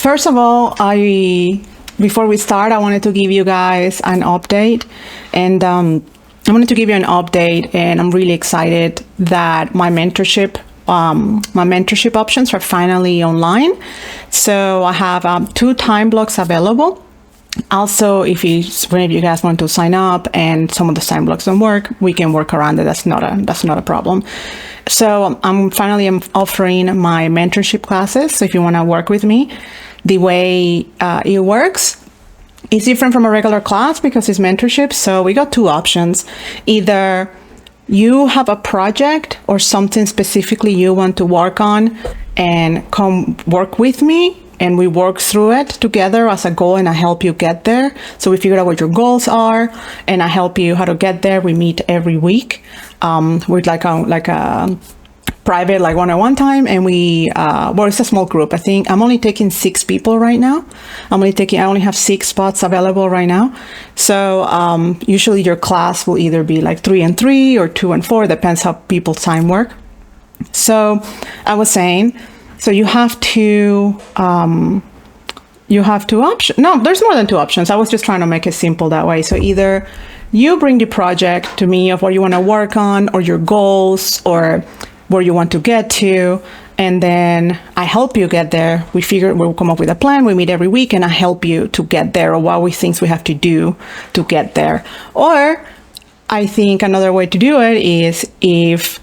First of all, before we start, I wanted to give you guys an update, and I wanted to give you an update, and I'm really excited that my mentorship options are finally online. So I have 2 time blocks available. Also, if any of you guys want to sign up and some of the time blocks don't work, we can work around it. That's not a problem. So I'm offering my mentorship classes. So if you want to work with me, the way it works is different from a regular class because it's mentorship. So we got 2 options. Either you have a project or something specifically you want to work on and come work with me, and we work through it together as a goal, and I help you get there. So we figure out what your goals are, and I help you how to get there. We meet every week with like a private, like one-on-one time, and it's a small group. I think I'm only taking 6 people right now. I only have 6 spots available right now. So usually your class will either be like 3 and 3 or 2 and 4, depends how people's time work. So I was saying, so you have 2 options. No, there's more than 2 options. I was just trying to make it simple that way. So either you bring the project to me of what you want to work on, or your goals, or where you want to get to, and then I help you get there. We'll come up with a plan. We meet every week, and I help you to get there, or what we think we have to do to get there. Or I think another way to do it is if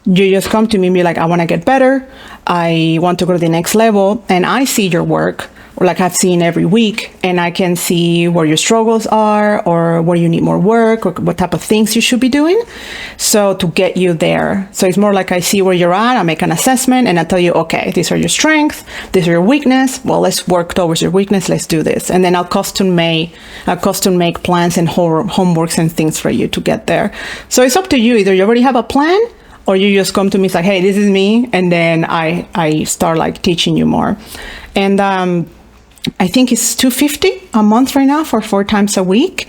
you just come to me and be like, I want to get better. I want to go to the next level. And I see your work, or like I've seen every week, and I can see where your struggles are, or where you need more work, or what type of things you should be doing. So to get you there. So it's more like I see where you're at, I make an assessment, and I tell you, okay, these are your strengths, these are your weakness. Well, let's work towards your weakness. Let's do this. And then I'll custom make plans and homeworks and things for you to get there. So it's up to you. Either you already have a plan, or you just come to me, it's like, hey, this is me. And then I start like teaching you more. And I think it's $250 a month right now for 4 times a week.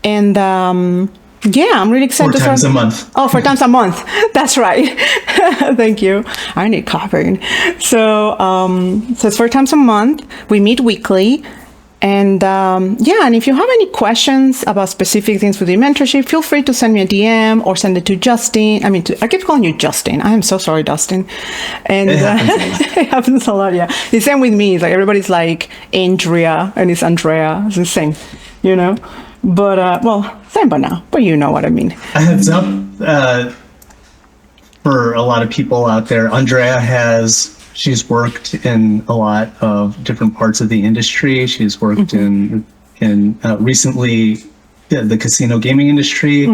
And yeah, I'm really excited. 4 times a month. Oh, 4 times a month. That's right. Thank you. I need coffee. So it's 4 times a month. We meet weekly. And yeah, and if you have any questions about specific things with the mentorship, feel free to send me a DM or send it to Justin. I keep calling you Justin. I am so sorry, Dustin. And it happens a lot, yeah. The same with me. It's like everybody's like Andrea, and it's Andrea. It's the same, you know. But well, same but now. But you know what I mean. A heads up for a lot of people out there. She's worked in a lot of different parts of the industry. She's worked in recently the casino gaming industry.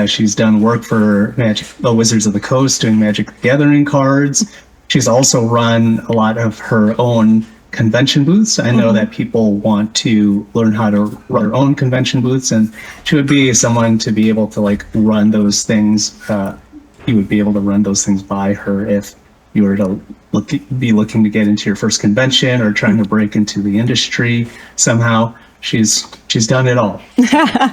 She's done work for Wizards of the Coast, doing Magic the Gathering cards. She's also run a lot of her own convention booths. I know that people want to learn how to run their own convention booths, and she would be someone to be able to like run those things. You would be able to run those things by her if you were to be looking to get into your first convention or trying to break into the industry somehow. She's done it all.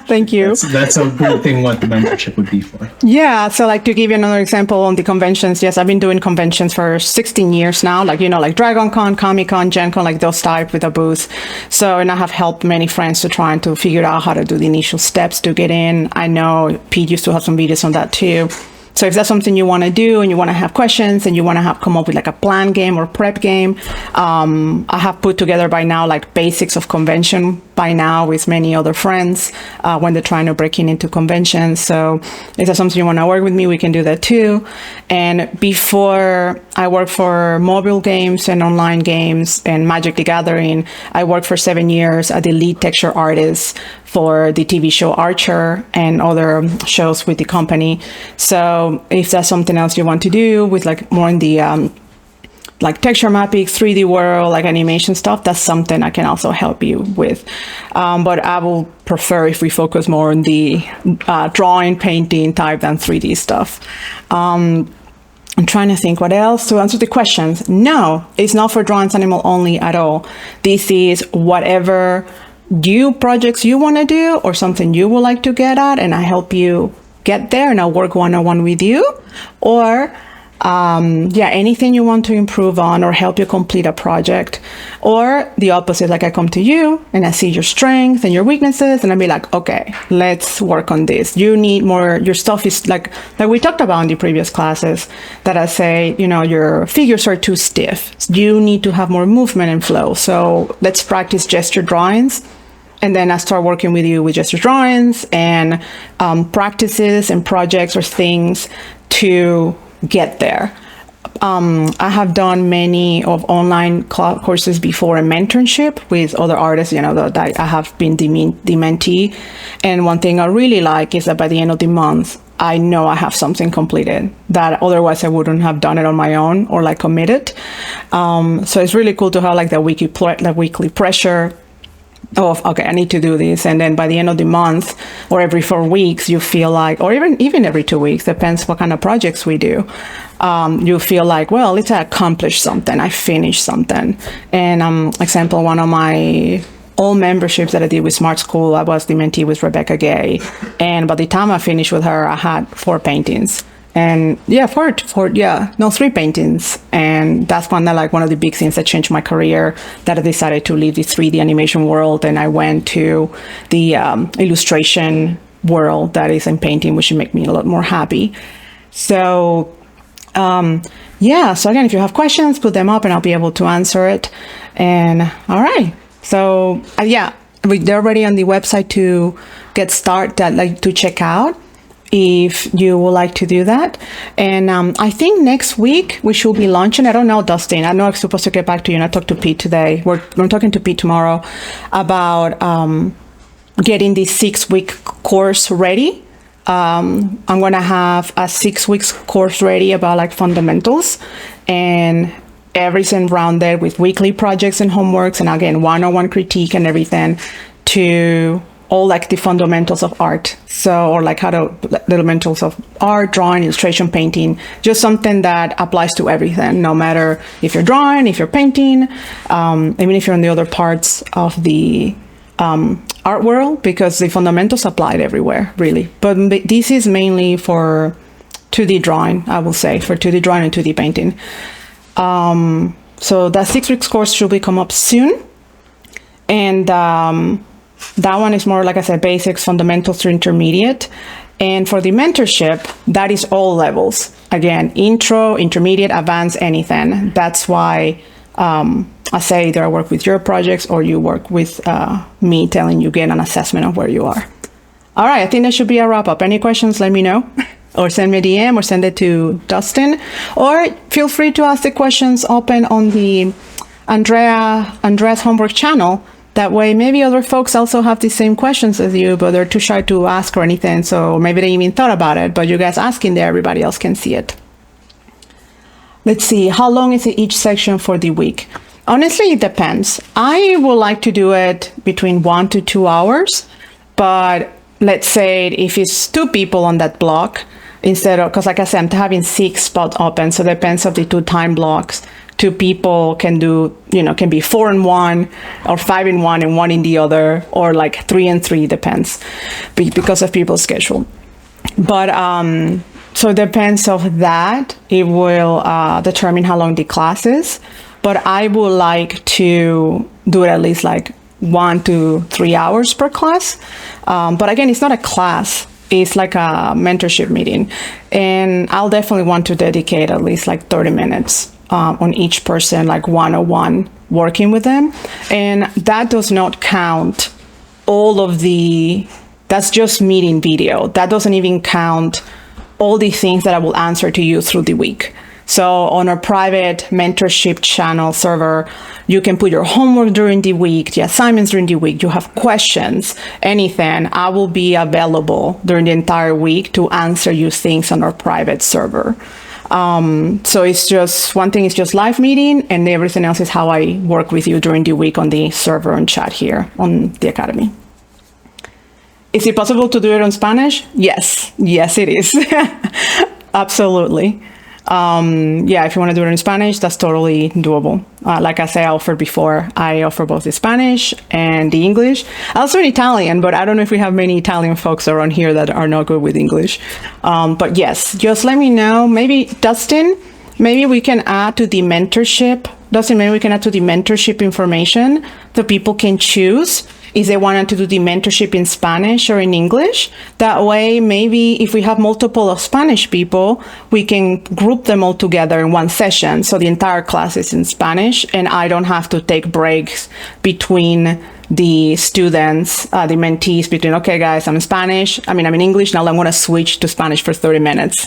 Thank you. That's a good thing what the mentorship would be for. Yeah. So like to give you another example on the conventions, yes, I've been doing conventions for 16 years now, like, you know, like Dragon Con, Comic Con, Gen Con, like those type with a booth. So, and I have helped many friends to try to figure out how to do the initial steps to get in. I know Pete used to have some videos on that too. So if that's something you want to do and you want to have questions and you want to come up with like a plan game or prep game, I have put together by now like basics of convention by now with many other friends when they're trying to break into conventions. So if that's something you want to work with me, we can do that too. And before I worked for mobile games and online games and Magic the Gathering, I worked for 7 years as the lead texture artist for the TV show Archer and other shows with the company. So if that's something else you want to do with like more in the like texture mapping, 3D world, like animation stuff, that's something I can also help you with. But I will prefer if we focus more on the drawing, painting type than 3D stuff. I'm trying to think what else to answer the questions. No, it's not for drawings animal only at all. This is whatever projects you want to do or something you would like to get at, and I help you get there and I'll work one-on-one with you. Or Anything you want to improve on or help you complete a project. Or the opposite, like I come to you and I see your strengths and your weaknesses and I'll be like, okay, let's work on this. You need more, your stuff is like we talked about in the previous classes, that I say, your figures are too stiff. You need to have more movement and flow. So let's practice gesture drawings. And then I start working with you with gesture drawings and practices and projects or things to get there. I have done many of online courses before, a mentorship with other artists, that I have been the mentee. And one thing I really like is that by the end of the month, I know I have something completed that otherwise I wouldn't have done it on my own or like committed. So it's really cool to have like the weekly pressure of, okay, I need to do this. And then by the end of the month or every 4 weeks, you feel like, or even every 2 weeks, depends what kind of projects we do. You feel like, well, let's accomplish something. I finished something. And example, one of my old memberships that I did with Smart School, I was the mentee with Rebecca Gay. And by the time I finished with her, I had 4 paintings. And 3 paintings. And that's one of the big things that changed my career, that I decided to leave the 3D animation world. And I went to the illustration world that is in painting, which would make me a lot more happy. So, so again, if you have questions, put them up and I'll be able to answer it. And all right. So they're already on the website to get started, to check out, if you would like to do that. And I think next week we should be launching, I don't know, Dustin, I know I'm supposed to get back to you, and I talked to Pete today. I'm talking to Pete tomorrow about getting the 6-week course ready. I'm going to have a 6 weeks course ready about like fundamentals and everything around there, with weekly projects and homeworks, and again, one-on-one critique and everything, to all like the fundamentals of art. So, or like the fundamentals of art, drawing, illustration, painting, just something that applies to everything, no matter if you're drawing, if you're painting, even if you're in the other parts of the art world, because the fundamentals applied everywhere, really. But this is mainly for 2D drawing, I will say, for 2D drawing and 2D painting. So that 6 weeks course should be come up soon. And that one is more, like I said, basics, fundamentals to intermediate. And for the mentorship, that is all levels. Again, intro, intermediate, advanced, anything. That's why I say either I work with your projects or you work with me, telling you, get an assessment of where you are. All right, I think that should be a wrap up. Any questions, let me know. Or send me a DM or send it to Dustin. Or feel free to ask the questions open on the Andrea's Homework channel. That way, maybe other folks also have the same questions as you, but they're too shy to ask or anything. So maybe they even thought about it, but you guys asking there, everybody else can see it. Let's see, how long is each section for the week? Honestly, it depends. I would like to do it between 1 to 2 hours, but let's say if it's 2 people on that block, instead of, because like I said, I'm having 6 spots open, so it depends on the 2 time blocks. 2 people can do, can be 4 in one, or 5 in one and 1 in the other, or like 3 and 3, depends, because of people's schedule. But so it depends of that. It will determine how long the class is. But I would like to do it at least like 1 to 3 hours per class. But again, it's not a class. It's like a mentorship meeting. And I'll definitely want to dedicate at least like 30 minutes on each person, like one-on-one, working with them. And that does not count all of that's just meeting video. That doesn't even count all the things that I will answer to you through the week. So on our private mentorship channel server, you can put your homework during the week, the assignments during the week, you have questions, anything. I will be available during the entire week to answer you things on our private server. So it's just, one thing is just live meeting, and everything else is how I work with you during the week on the server and chat here on the Academy. Is it possible to do it in Spanish? Yes, it is. Absolutely. If you want to do it in Spanish, that's totally doable. Like I say, I offered before, I offer both the Spanish and the English. Also in Italian, but I don't know if we have many Italian folks around here that are not good with English. But yes, just let me know. Maybe Dustin, maybe we can add to the mentorship. Doesn't maybe we can add to the mentorship information the people can choose if they wanted to do the mentorship in Spanish or in English. That way, maybe if we have multiple of Spanish people, we can group them all together in one session. So the entire class is in Spanish and I don't have to take breaks between the students, the mentees between, okay, guys, I'm in English, now I'm going to switch to Spanish for 30 minutes.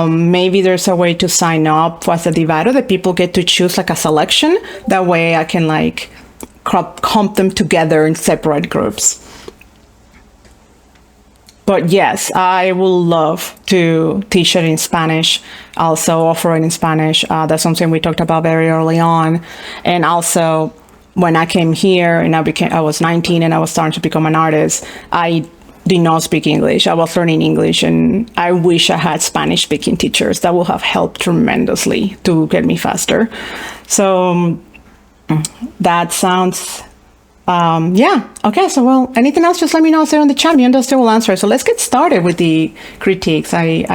Maybe there's a way to sign up as a divider that people get to choose like a selection. That way I can like clump them together in separate groups. But yes, I would love to teach it in Spanish, also offer it in Spanish. That's something we talked about very early on. And also, when I came here and I was 19 and I was starting to become an artist, I did not speak English. I was learning English and I wish I had Spanish speaking teachers. That would have helped tremendously to get me faster. So that sounds, yeah. Okay, so well, anything else, just let me know there in the chat. Me and Dustin will answer. So let's get started with the critiques. Let's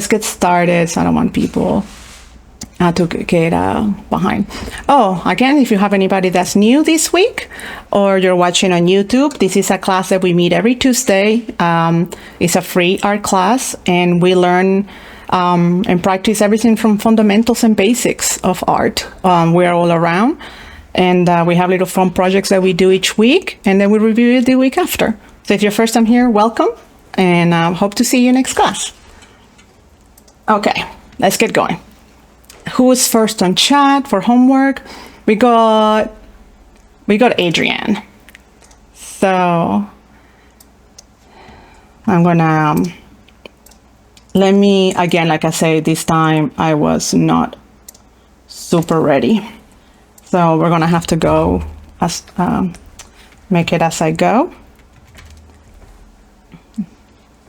get started so I don't want people to get behind. Oh, again, if you have anybody that's new this week or you're watching on YouTube, this is a class that we meet every Tuesday. It's a free art class and we learn and practice everything from fundamentals and basics of art. We're all around and we have little fun projects that we do each week and then we review it the week after. So if you're first time here, welcome and hope to see you next class. Okay, let's get going. Who's first on chat for homework? We got Adrienne. So I'm gonna let me again, like I say, this time I was not super ready. So we're gonna have to go as make it as I go.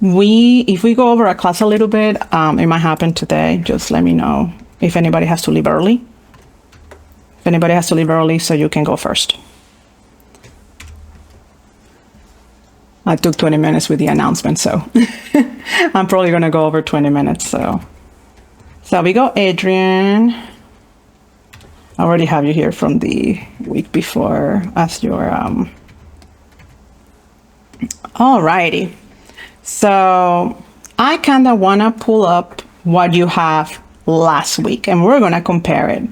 If we go over a class a little bit, it might happen today. Just let me know if anybody has to leave early. If anybody has to leave early, so you can go first. I took 20 minutes with the announcement, so I'm probably gonna go over 20 minutes. So we go, Adrienne. I already have you here from the week before as your alrighty. So I kind of want to pull up what you have last week and we're going to compare it.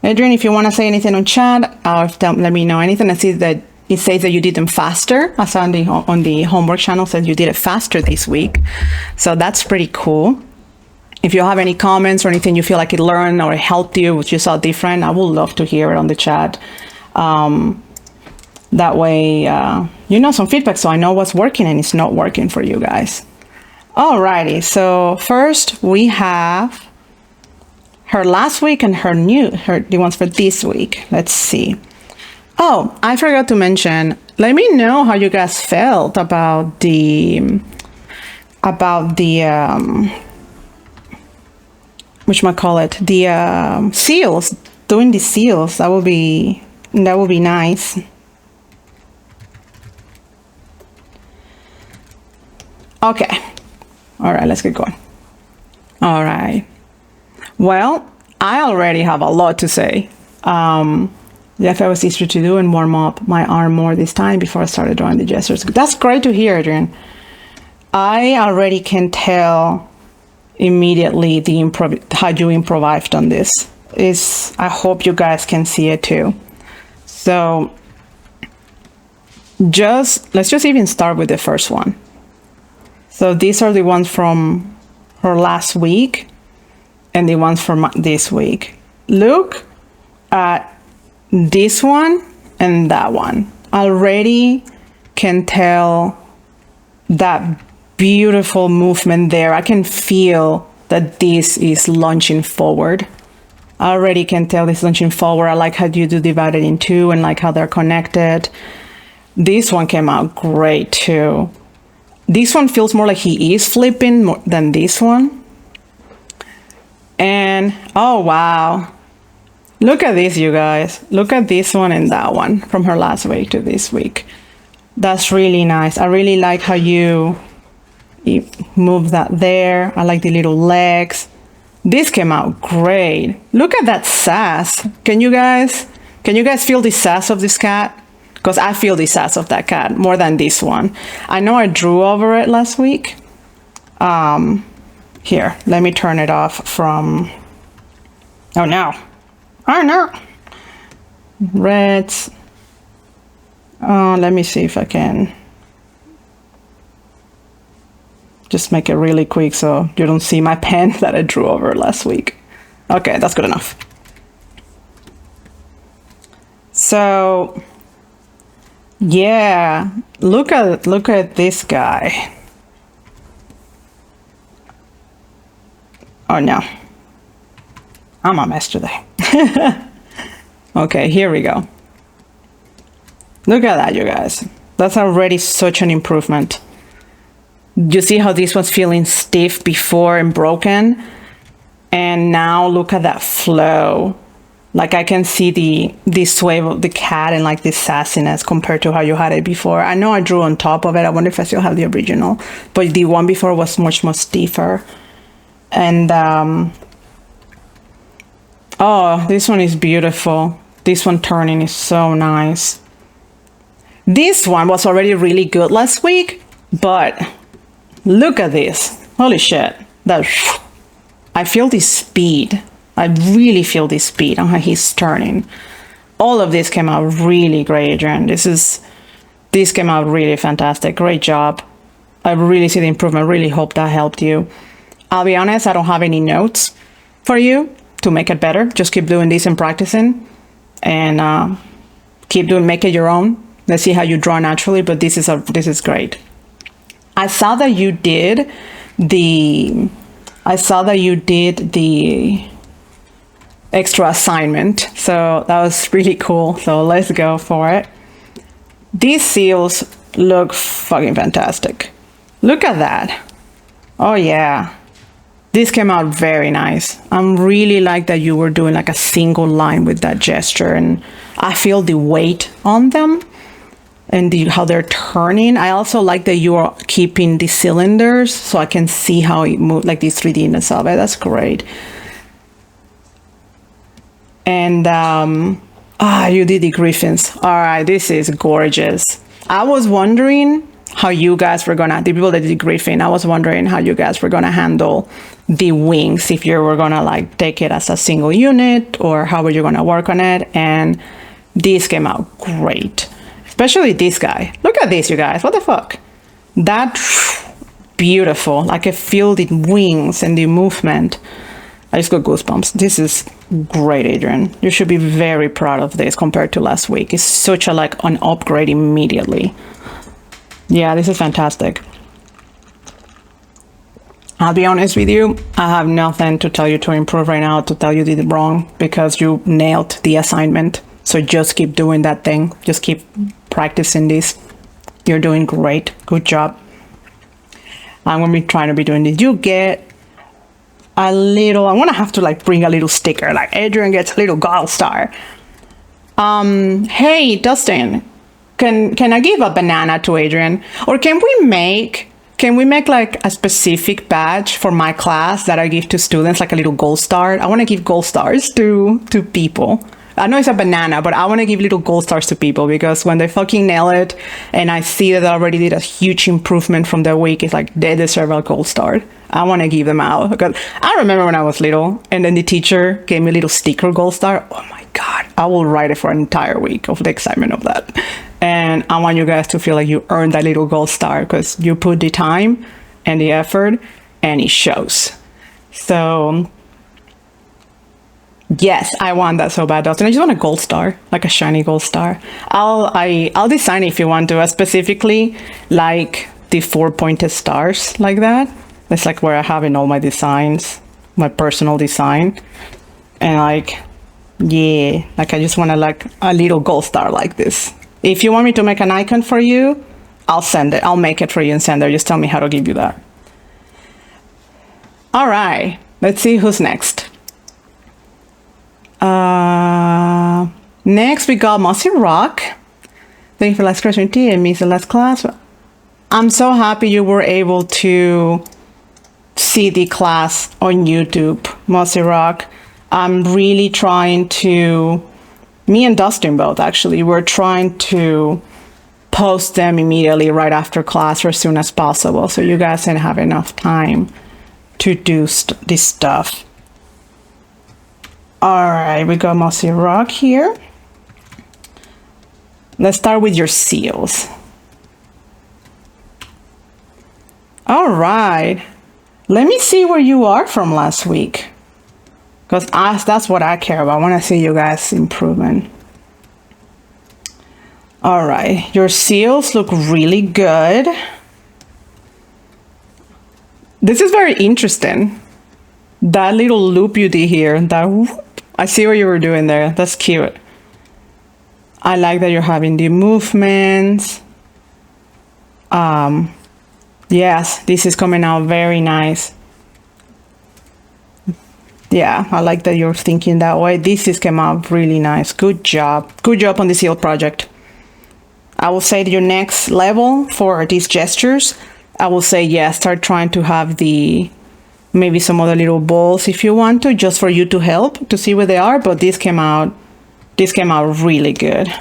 Adrienne, if you want to say anything on chat, let me know anything. I see that it says that you did them faster. I saw on the homework channel says you did it faster this week. So that's pretty cool. If you have any comments or anything you feel like it learned or it helped you, which you saw different, I would love to hear it on the chat. That way, some feedback so I know what's working and it's not working for you guys. Alrighty, so first we have her last week and the ones for this week. Let's see. Oh, I forgot to mention, let me know how you guys felt about the seals, doing the seals. That would be nice. Okay. All right, let's get going. All right. Well, I already have a lot to say. The FL was easier to do and warm up my arm more this time before I started drawing the gestures. That's great to hear, Adrienne. I already can tell immediately how you improvised on this. I hope you guys can see it too. So let's just even start with the first one. So these are the ones from her last week and the ones from this week. Look at this one and that one. Already can tell that beautiful movement there. I can feel that this is launching forward. I already can tell this launching forward. I like how you do divide it in two and like how they're connected. This one came out great too. This one feels more like he is flipping more than this one. And oh wow. Look at this, you guys. Look at this one and that one from her last week to this week. That's really nice. I really like how you move that there. I like the little legs. This came out great. Look at that sass. Can you guys feel the sass of this cat? Because I feel the sass of that cat more than this one. I know I drew over it last week. Here, let me turn it off from, oh no. Oh no. Reds. Let me see if I can just make it really quick so you don't see my pen that I drew over last week. Okay, that's good enough. So yeah, look at this guy. Oh no, I'm a mess today. Okay, here we go. Look at that, you guys. That's already such an improvement. You see how this was feeling stiff before and broken? And now look at that flow. Like I can see the sway of the cat and like this sassiness compared to how you had it before. I know I drew on top of it. I wonder if I still have the original. But the one before was much more stiffer. And oh, this one is beautiful. This one turning is so nice. This one was already really good last week, but look at this. Holy shit. I feel this speed. I really feel this speed on how he's turning. All of this came out really great, Adrian. This came out really fantastic. Great job. I really see the improvement. Really hope that helped you. I'll be honest, I don't have any notes for you to make it better. Just keep doing this and practicing, and make it your own. Let's see how you draw naturally, but this is great. I saw that you did the extra assignment, so that was really cool. So let's go for it. These seals look fucking fantastic. Look at that. Oh yeah. This came out very nice. I'm really like that you were doing like a single line with that gesture, and I feel the weight on them and how they're turning. I also like that you are keeping the cylinders so I can see how it moves, like this 3D-ness of it. That's great. And you did the griffins. All right, this is gorgeous. I was wondering how you guys were gonna, the people that did griffin, I was wondering how you guys were gonna handle the wings, if you were gonna like take it as a single unit or how were you gonna work on it. And this came out great. Especially this guy. Look at this, you guys. What the fuck? That beautiful. Like I feel the wings and the movement. I just got goosebumps. This is great, Adrian. You should be very proud of this compared to last week. It's such a like an upgrade immediately. Yeah, this is fantastic. I'll be honest with you. I have nothing to tell you to improve right now, to tell you did it wrong, because you nailed the assignment. So just keep doing that thing. Just keep practicing this. You're doing great. Good job. I'm going to be trying to be doing this. You get a little, I'm going to have to like bring a little sticker. Like Adrian gets a little gold star. Hey, Dustin, can I give a banana to Adrian? Or can we make like a specific badge for my class that I give to students, like a little gold star? I want to give gold stars to people. I know it's a banana, but I want to give little gold stars to people, because when they fucking nail it and I see that they already did a huge improvement from their week, it's like they deserve a gold star. I want to give them out, because I remember when I was little and then the teacher gave me a little sticker gold star. Oh my God, I will write it for an entire week of the excitement of that. And I want you guys to feel like you earned that little gold star because you put the time and the effort and it shows. So yes, I want that so bad, Dustin. I just want a gold star, like a shiny gold star. I'll design it if you want to, specifically like the 4-pointed stars like that. That's like where I have in all my designs, my personal design. And like, yeah, like I just want to like a little gold star like this. If you want me to make an icon for you, I'll send it. I'll make it for you and send it. Just tell me how to give you that. All right, let's see who's next. Next we got Mossy Rock. Thank you for last question. I missed the last class. I'm so happy you were able to see the class on YouTube, Mossy Rock. I'm really trying to, me and Dustin both actually, we're trying to post them immediately right after class or as soon as possible so you guys can have enough time to do this stuff. All right, we got Mossy Rock here. Let's start with your seals. All right, let me see where you are from last week, because that's what I care about. I want to see you guys improvement. All right, your seals look really good. This is very interesting. That little loop you did here, that whoop, I see what you were doing there. That's cute. I like that you're having the movements. Yes, this is coming out very nice. Yeah, I like that you're thinking that way. This is came out really nice. Good job. Good job on the seal project. I will say your next level for these gestures, I will say, yeah, start trying to have maybe some other little balls if you want to, just for you to help to see where they are. But this came out really good.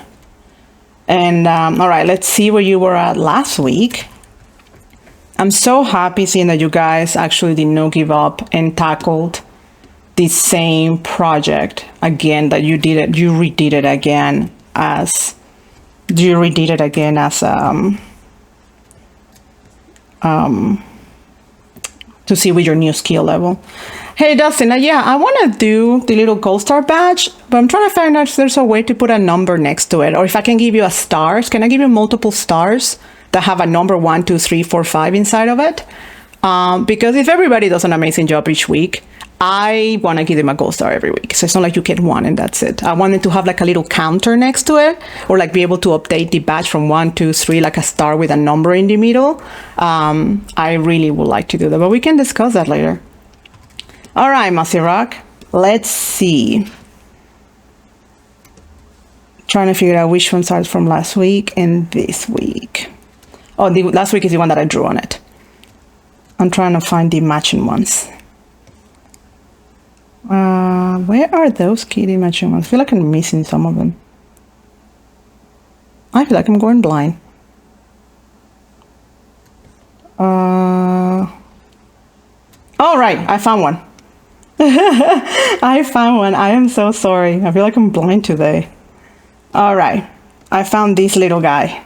And all right, let's see where you were at last week. I'm so happy seeing that you guys actually did not give up and tackled the same project again, that you redid it again as to see with your new skill level. Hey Dustin, yeah, I want to do the little gold star badge, but I'm trying to find out if there's a way to put a number next to it, or if I can give you a stars. Can I give you multiple stars that have a number 1, 2, 3, 4, 5 inside of it? Because if everybody does an amazing job each week, I want to give them a gold star every week. So it's not like you get one and that's it. I wanted to have like a little counter next to it, or like be able to update the badge from 1, 2, 3, like a star with a number in the middle. I really would like to do that, but we can discuss that later. All right, Mossy Rock, let's see. Trying to figure out which ones are from last week and this week. Oh, the last week is the one that I drew on it. I'm trying to find the matching ones. Where are those kitty matching ones? I feel like I'm missing some of them. I feel like I'm going blind. All right, I found one. I found one. I am so sorry. I feel like I'm blind today. All right, I found this little guy.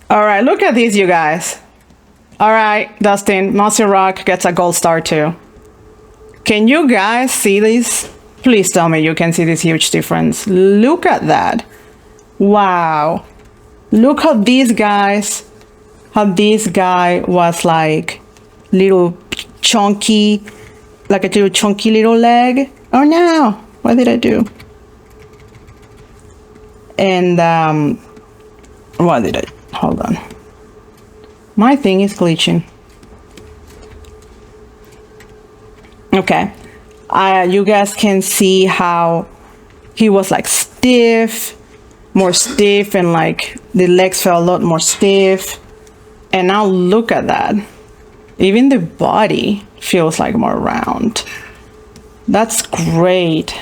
All right, look at these, you guys. All right, Dustin, Mossy Rock gets a gold star too. Can you guys see this? Please tell me you can see this huge difference. Look at that. Wow. Look how this guy was like little chunky, like a little chunky little leg. Oh no, what did I do? And what did I, hold on. My thing is glitching. Okay, you guys can see how he was like stiff, more stiff, and like the legs felt a lot more stiff. And now look at that. Even the body feels like more round. That's great.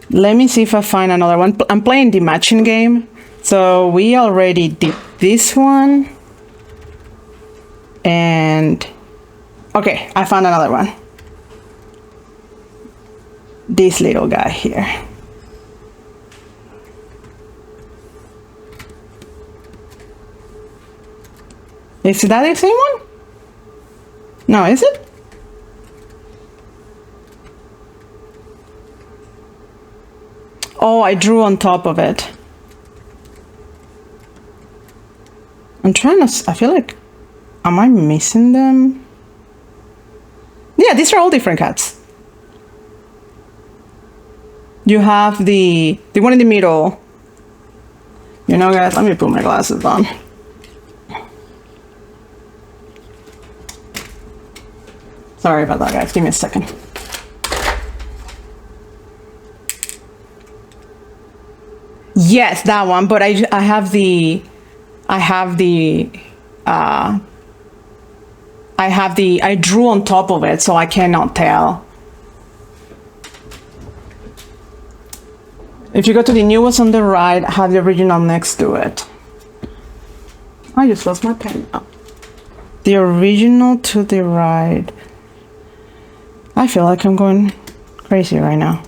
Let me see if I find another one. I'm playing the matching game. So we already did this one. And okay, I found another one. This little guy here. Is that the same one? No, is it? Oh, I drew on top of it. I'm trying to, I feel like, am I missing them? Yeah, these are all different cats. You have the one in the middle. You know, guys, let me put my glasses on. Sorry about that, guys. Give me a second. Yes, that one. But I have the I have the I drew on top of it, so I cannot tell. If you go to the newest on the right, I have the original next to it. I just lost my pen. Oh. The original to the right. I feel like I'm going crazy right now.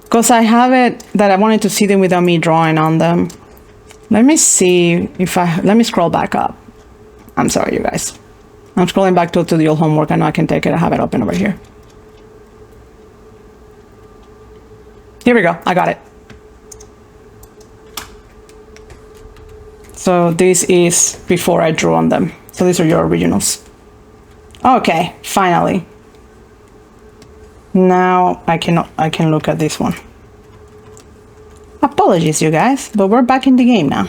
Because I have it that I wanted to see them without me drawing on them. Let me see if let me scroll back up. I'm sorry, you guys. I'm scrolling back to the old homework. I know I can take it. I have it open over here. Here we go. I got it. So this is before I drew on them. So these are your originals. Okay, finally. Now I can look at this one. Apologies, you guys, but we're back in the game now.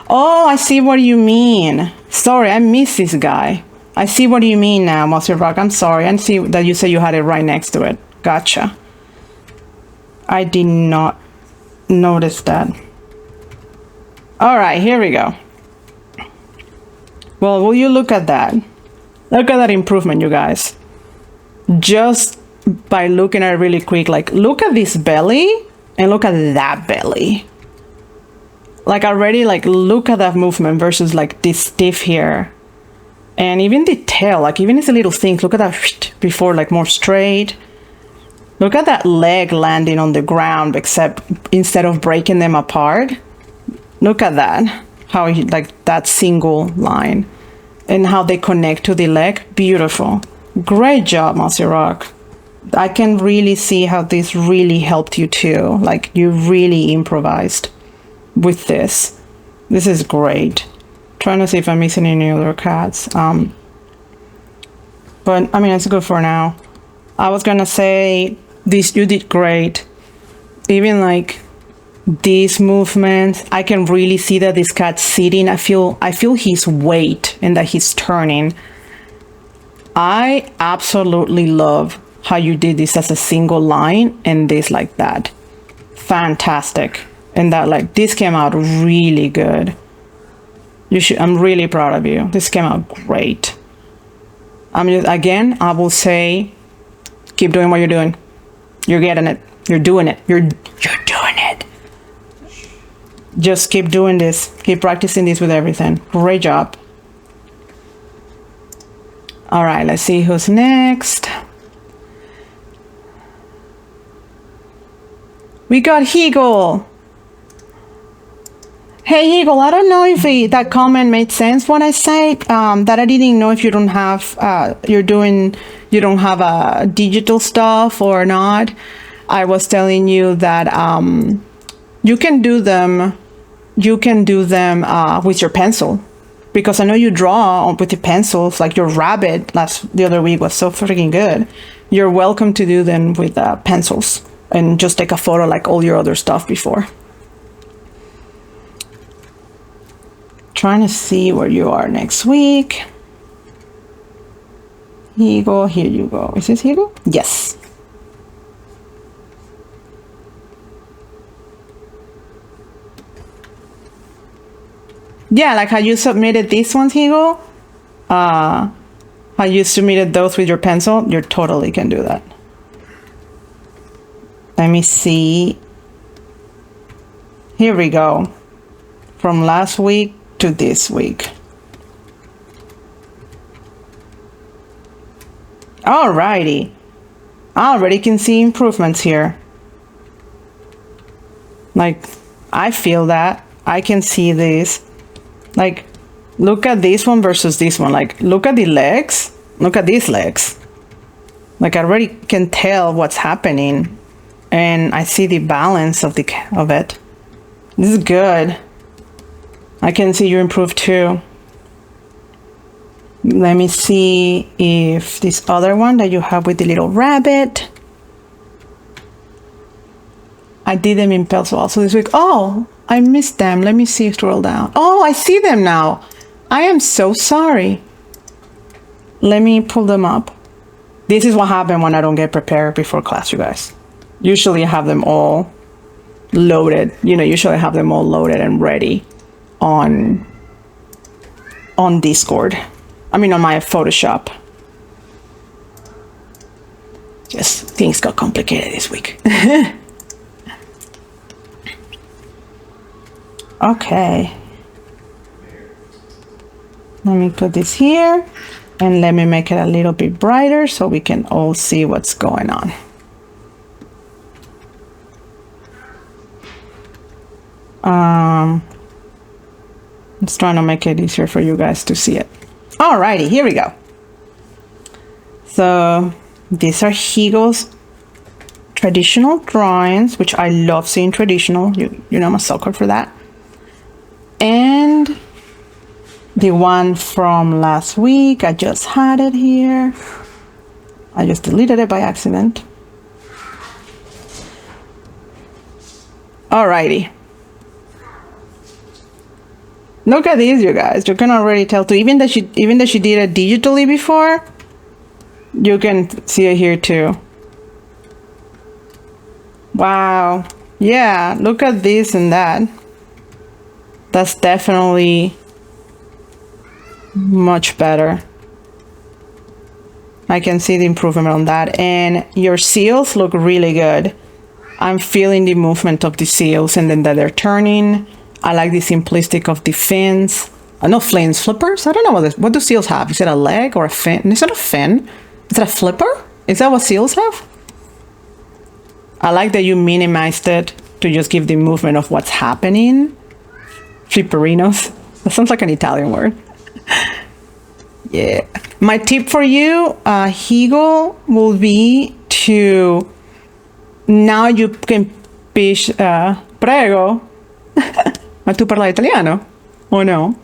Oh, I see what you mean. Sorry, I missed this guy. I see what you mean now, Monster Rock. I'm sorry. I see that you say you had it right next to it. Gotcha. I did not notice that. All right, here we go. Well, will you look at that? Look at that improvement, you guys. Just by looking at it really quick, like look at this belly and look at that belly. Like already, like look at that movement versus like this stiff here. And even the tail, like even these little things, look at that before, like more straight. Look at that leg landing on the ground, except instead of breaking them apart. Look at that, how he, like that single line and how they connect to the leg. Beautiful. Great job, Mossy Rock. I can really see how this really helped you too. Like you really improvised with this. This is great. Trying to see if I'm missing any other cats. But I mean, it's good for now. I was gonna say this, you did great. Even like these movements, I can really see that this cat's sitting. I feel his weight and that he's turning. I absolutely love how you did this as a single line and this like that. Fantastic. And that like this came out really good. I'm really proud of you. This came out great. Again, I will say, keep doing what you're doing. You're getting it. You're doing it. You're doing it. Just keep doing this. Keep practicing this with everything. Great job. All right, let's see who's next. We got Hegel. Hey Eagle, I don't know if that comment made sense when I said that I didn't know if you don't have you don't have digital stuff or not. I was telling you that you can do them with your pencil, because I know you draw with your pencils. Like your rabbit the other week was so freaking good. You're welcome to do them with pencils and just take a photo like all your other stuff before. Trying to see where you are next week. Eagle, here you go. Is this Eagle? Yes. Yeah, like how you submitted these ones, Eagle. How you submitted those with your pencil. You totally can do that. Let me see. Here we go. From last week to this week. Alrighty. I already can see improvements here. Like, I feel that. I can see this. Like, look at this one versus this one. Like, look at the legs. Look at these legs. Like, I already can tell what's happening. And I see the balance of it. This is good. I can see you improve too. Let me see if this other one that you have with the little rabbit. I did them in pencil also this week. Oh, I missed them. Let me see, scroll down. Oh, I see them now. I am so sorry. Let me pull them up. This is what happened when I don't get prepared before class, you guys. Usually I have them all loaded. Usually I have them all loaded and ready on Discord. I mean, on my Photoshop. Just things got complicated this week. Okay. Let me put this here and let me make it a little bit brighter so we can all see what's going on. Just trying to make it easier for you guys to see it. Alrighty, here we go. So these are Hegel's traditional drawings, which I love seeing traditional. You know I'm a sucker for that. And the one from last week, I just had it here. I just deleted it by accident. Alrighty. Look at these, you guys. You can already tell too. Even that she did it digitally before, you can see it here too. Wow. Yeah, look at this and that. That's definitely much better. I can see the improvement on that. And your seals look really good. I'm feeling the movement of the seals and then that they're turning. I like the simplistic of the fins. No fins, flippers? I don't know what do seals have. Is it a leg or a fin? Is it a fin? Is it a flipper? Is that what seals have? I like that you minimized it to just give the movement of what's happening. Flipperinos. That sounds like an Italian word. Yeah. My tip for you, Hegel, will be to now you can pitch prego. Ma tu parla italiano? O no?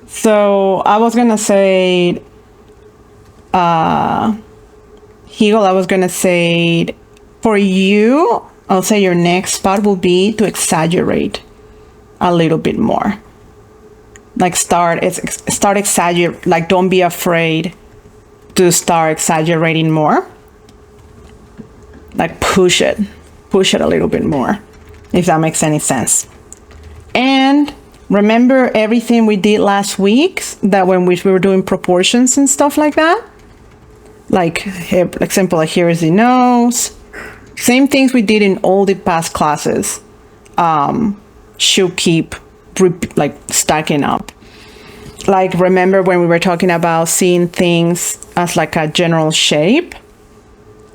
So I was gonna say Hegel, I was gonna say for you, I'll say your next spot will be to exaggerate a little bit more. Like start exaggerate, like don't be afraid to start exaggerating more. Like push it a little bit more, if that makes any sense. And remember everything we did last week, that when we were doing proportions and stuff like that? Like, here, example, like here is the nose. Same things we did in all the past classes should keep like stacking up. Like, remember when we were talking about seeing things as like a general shape,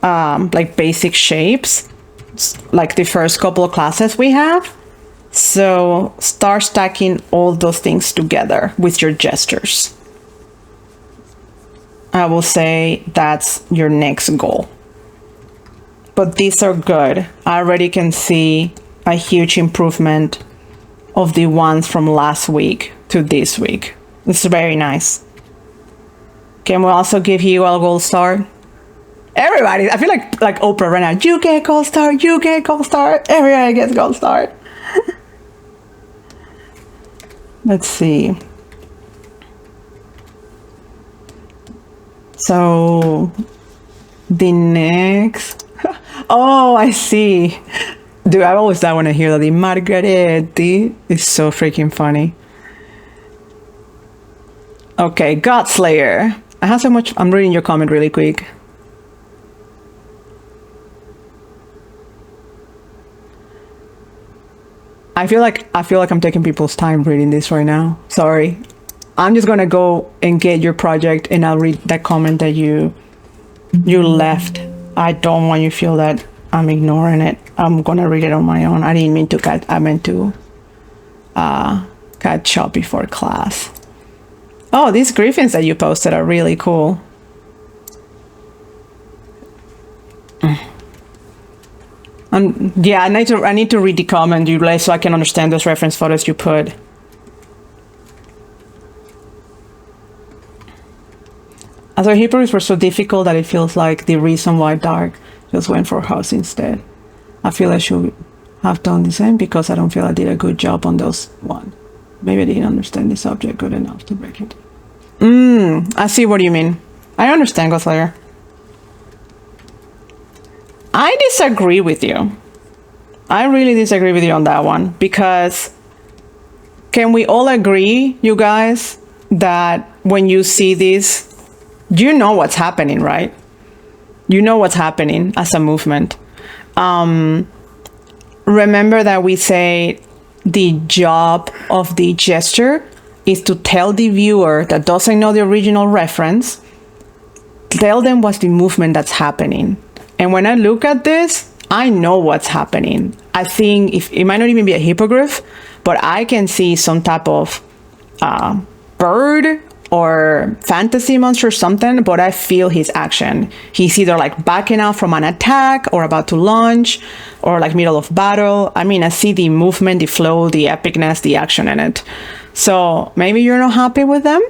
like basic shapes, like the first couple of classes we have. So start stacking all those things together with your gestures. I will say that's your next goal. But these are good. I already can see a huge improvement of the ones from last week to this week. It's very nice. Can we also give you a gold star? Everybody, I feel like Oprah right now. You get gold star, you get gold star. Everybody gets gold star. Let's see. So the next, oh, I see. Dude, I always die when I hear that. The Margaretti is so freaking funny. Okay, Godslayer. I have so much. I'm reading your comment really quick. I feel like I'm taking people's time reading this right now. Sorry. I'm just gonna go and get your project and I'll read that comment that you left. I don't want you to feel that I'm ignoring it. I'm gonna read it on my own. I didn't mean to cut. I meant to catch up before class. Oh, these griffins that you posted are really cool. Yeah, I need to read the comment you left so I can understand those reference photos you put. As our Hebrews were so difficult that it feels like the reason why Dark just went for house instead. I feel I should have done the same because I don't feel I did a good job on those one. Maybe I didn't understand the subject good enough to break it. I see what you mean. I understand, Ghostlayer. I disagree with you. I really disagree with you on that one, because can we all agree, you guys, that when you see this, you know what's happening, right? You know what's happening as a movement. Remember that we say the job of the gesture is to tell the viewer that doesn't know the original reference, tell them what's the movement that's happening. And when I look at this, I know what's happening. I think if it might not even be a hippogriff, but I can see some type of bird or fantasy monster or something, but I feel his action. He's either like backing out from an attack or about to launch or like middle of battle. I mean, I see the movement, the flow, the epicness, the action in it. So maybe you're not happy with them,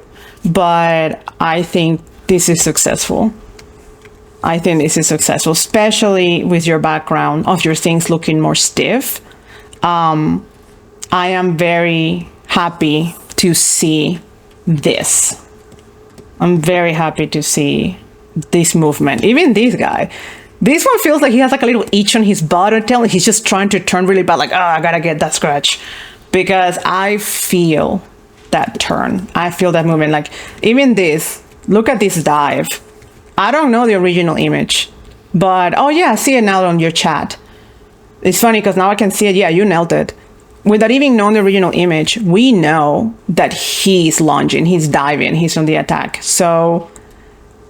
but I think this is successful. I think this is successful, especially with your background of your things looking more stiff. I am very happy to see this. I'm very happy to see this movement. Even this guy. This one feels like he has like a little itch on his butt or tail. He's just trying to turn really bad, like, oh, I gotta get that scratch. Because I feel that turn. I feel that movement. Like, even this, look at this dive. I don't know the original image, but oh yeah, I see it now on your chat. It's funny because now I can see it. Yeah, you nailed it. Without even knowing the original image, we know that he's lunging, he's diving, he's on the attack. So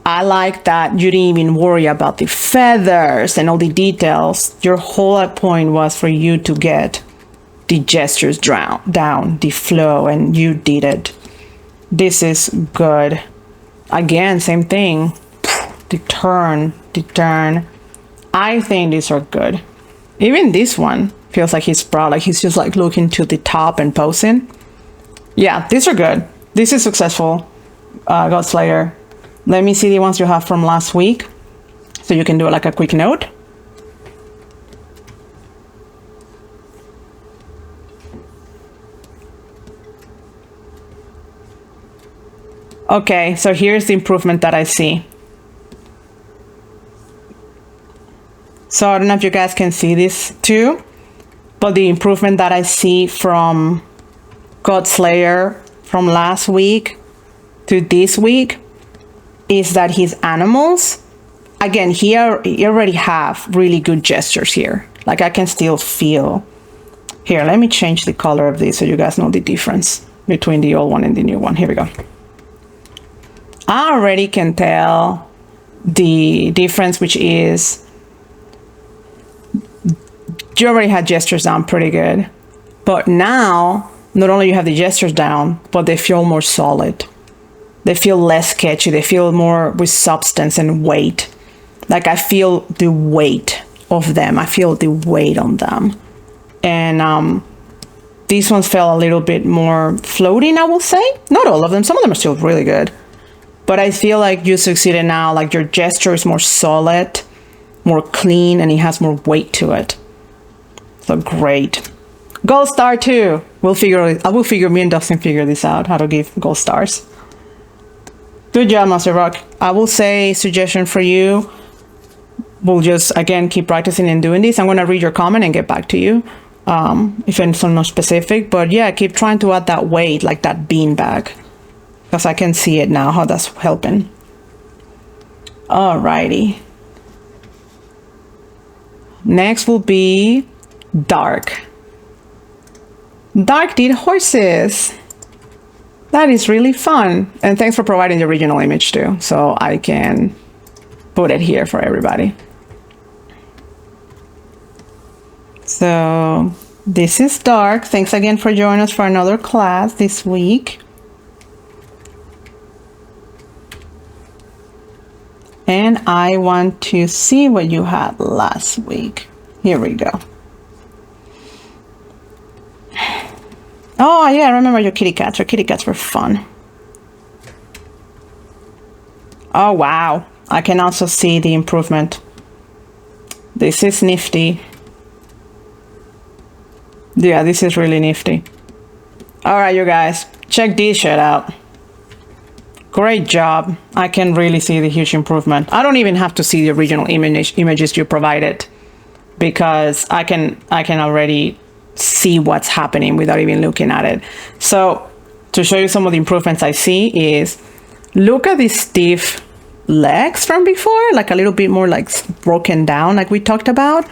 I like that you didn't even worry about the feathers and all the details. Your whole point was for you to get the gestures down, the flow, and you did it. This is good. Again, same thing. The turn. I think these are good. Even this one feels like he's proud, like he's just like looking to the top and posing. Yeah, these are good. This is successful, Godslayer. Let me see the ones you have from last week, so you can do like a quick note. Okay, so here's the improvement that I see. So I don't know if you guys can see this too, but the improvement that I see from Godslayer from last week to this week is that his animals, again, he already have really good gestures here. Like I can still feel. Here, let me change the color of this so you guys know the difference between the old one and the new one. Here we go. I already can tell the difference, which is you already had gestures down pretty good, but now not only you have the gestures down, but they feel more solid. They feel less sketchy. They feel more with substance and weight. Like I feel the weight of them. I feel the weight on them. And these ones felt a little bit more floating, I will say. Not all of them. Some of them are still really good. But I feel like you succeeded now. Like your gesture is more solid, more clean, and it has more weight to it. So great. Gold star too. Me and Dustin figure this out, how to give gold stars. Good job, Master Rock. I will say suggestion for you. We'll just, again, keep practicing and doing this. I'm going to read your comment and get back to you if it's not specific. But yeah, keep trying to add that weight, like that bean bag. Because I can see it now, how that's helping. Alrighty. Next will be Dark. Dark did horses. That is really fun. And thanks for providing the original image too, so I can put it here for everybody. So this is Dark. Thanks again for joining us for another class this week. And I want to see what you had last week. Here we go. Oh yeah, I remember your kitty cats. Your kitty cats were fun. Oh wow, I can also see the improvement. This is nifty. Yeah, this is really nifty. All right, you guys, check this shit out. Great job. I can really see the huge improvement. I don't even have to see the original images you provided because I can already see what's happening without even looking at it. So to show you some of the improvements I see is, look at these stiff legs from before, like a little bit more like broken down, like we talked about,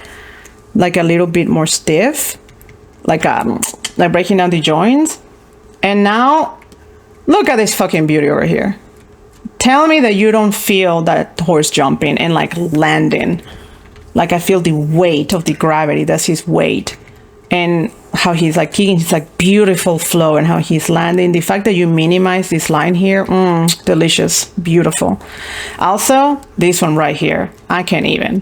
like a little bit more stiff, like breaking down the joints. And now look at this fucking beauty over here. Tell me that you don't feel that horse jumping and like landing. Like I feel the weight of the gravity. That's his weight. And how he's like kicking, his like beautiful flow, and how he's landing. The fact that you minimize this line here, delicious, beautiful. Also, this one right here, I can't even.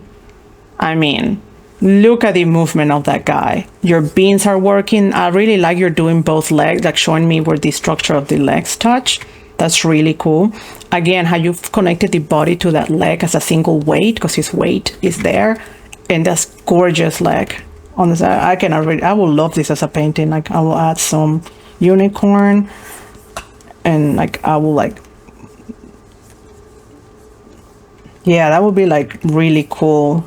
I mean, look at the movement of that guy. Your beans are working. I really like you're doing both legs, like showing me where the structure of the legs touch. That's really cool. Again, how you've connected the body to that leg as a single weight, because his weight is there. And that's gorgeous leg. On this, I will love this as a painting. Like I will add some unicorn, and like I will like, yeah, that would be like really cool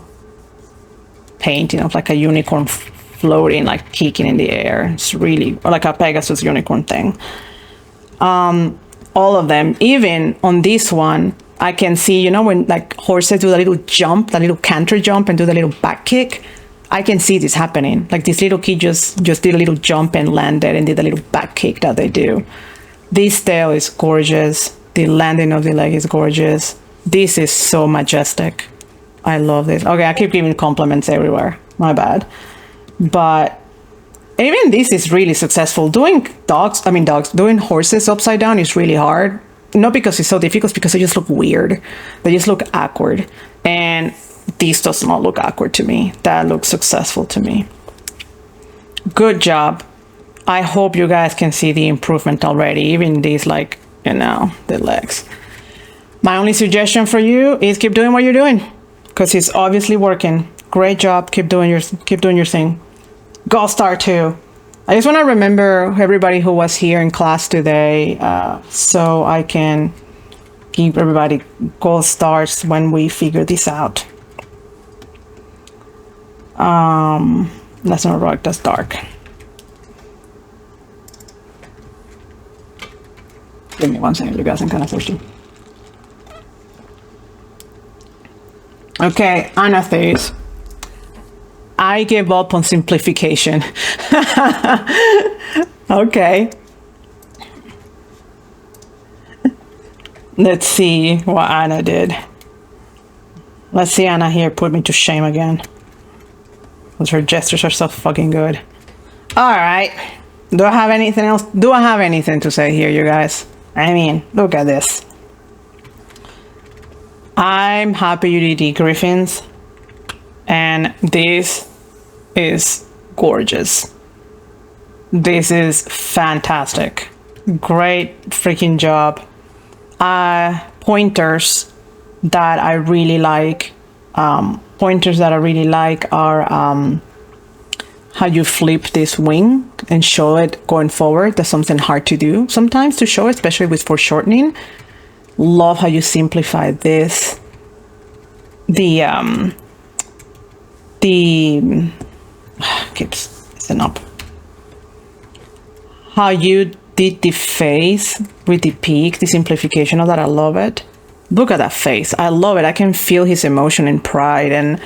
painting of like a unicorn floating, like kicking in the air. It's really, or like a Pegasus unicorn thing. All of them, even on this one, I can see, you know, when like horses do the little jump, the little canter jump, and do the little back kick. I can see this happening. Like this little kid just did a little jump and landed and did a little back kick that they do. This tail is gorgeous. The landing of the leg is gorgeous. This is so majestic. I love this. Okay, I keep giving compliments everywhere. My bad. But even this is really successful. Doing doing horses upside down is really hard. Not because it's so difficult, it's because they just look weird. They just look awkward. And this does not look awkward to me. That looks successful to me. Good job. I hope you guys can see the improvement already. Even these, like, you know, the legs. My only suggestion for you is keep doing what you're doing, because it's obviously working. Great job. Keep doing your thing. Gold star too. I just want to remember everybody who was here in class today, so I can give everybody gold stars when we figure this out. That's not rock, that's dark. Give me 1 second, you guys, I'm kind of thirsty. Okay, Anathase. I gave up on simplification. Okay. Let's see what Anna did. Let's see Anna here put me to shame again. Because her gestures are so fucking good. Alright. Do I have anything else? Do I have anything to say here, you guys? I mean, look at this. I'm happy you did the griffins. And this is gorgeous. This is fantastic. Great freaking job. Pointers that I really like. Are how you flip this wing and show it going forward. That's something hard to do sometimes to show, especially with foreshortening. Love how you simplify this. Keeps messing up. How you did the face with the peak, the simplification of that, I love it. Look at that face. I love it. I can feel his emotion and pride, and